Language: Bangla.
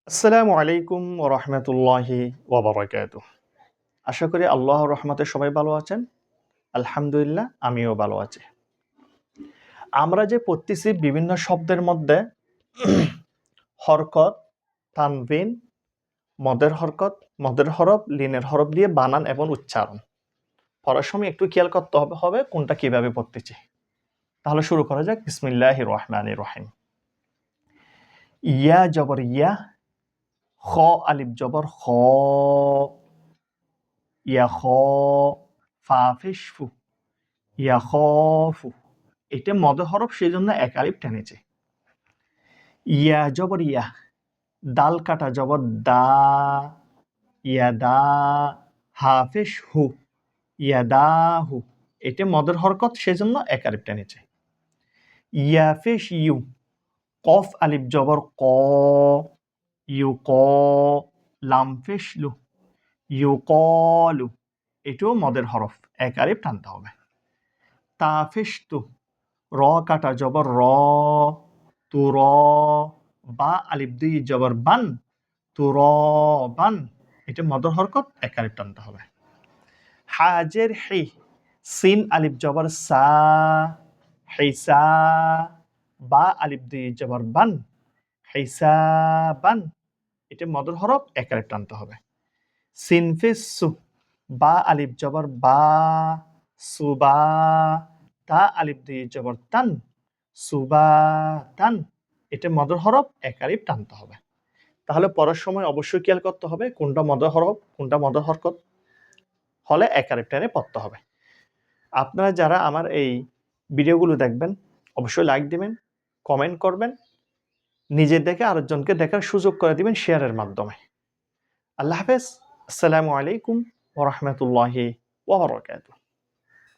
আসসালামু আলাইকুম ওয়া রাহমাতুল্লাহি ওয়া বারাকাতুহু। আশা করি আল্লাহর রহমতে সবাই ভালো আছেন। আলহামদুলিল্লাহ আমিও ভালো আছি। আমরা যে পড়তেছি বিভিন্ন শব্দের মধ্যে হরকত, তানবিন, মদের হরকত, মদের হরফ, লিনের হরফ দিয়ে বানান এবং উচ্চারণ। পড়ার সময় একটু খেয়াল করতে হবে কোনটা কিভাবে পড়তেছি। তাহলে শুরু করা যাক। বিসমিল্লাহির রহমানির রহিম। ইয়া জবর ইয়া, খ আলিফ জবর খ, ইয়া খ, ফা পেশ ফু, ইয়া খ ফু। এটা মদের হরফ, সেই জন্য এক আলিফ টেনেছে। ইয়া জবর ইয়া, দাল কাটা জবর দা, ইয়া দা, হা পেশ হু, ইয়া দা হু। এটা মদের হরকত, সেজন্য এক আলিফ টেনেছে। ইয়া পেশ ইউ, কফ আলিফ জবর ক, ইউ ক, লাম পেশ লু, ইউ কলু। এটাও মদের হরফ, এক আলিফ টানতে হবে। তা পেশ তু, র কাটা জবর র, তু র, বা আলিফ দুই জবর বান, তু র বান। এটা মদর হরকত, এক আলিফ টানতে হবে। হাজের হি, সিন আলিফ জবর সা, হিসা, বা আলিফ দুই জবর বান, হিসা বান। এটা মদর হরফ, এক আলিফ টানতে হবে। সিন ফিস সু, বা আলিফ জবর বা, সুবা, তা আলিফ দুই জবর তান, সুবাতান। এটা মদর হরফ, এক আলিফ টানতে হবে। তাহলে পড়ার সময় অবশ্যই খেয়াল করতে হবে কোনটা মদর হরফ, কোনটা মদর হরকত হলে এক আলিফ টেনে পড়তে হবে। আপনারা যারা আমার এই ভিডিওগুলো দেখবেন অবশ্যই লাইক দিবেন, কমেন্ট করবেন, নিজে দেখে আরেকজনকে দেখার সুযোগ করে দিবেন শেয়ারের মাধ্যমে। আল্লাহ হাফেজ। আসসালামু আলাইকুম ওয়া রাহমাতুল্লাহি ওয়া বারাকাতুহু।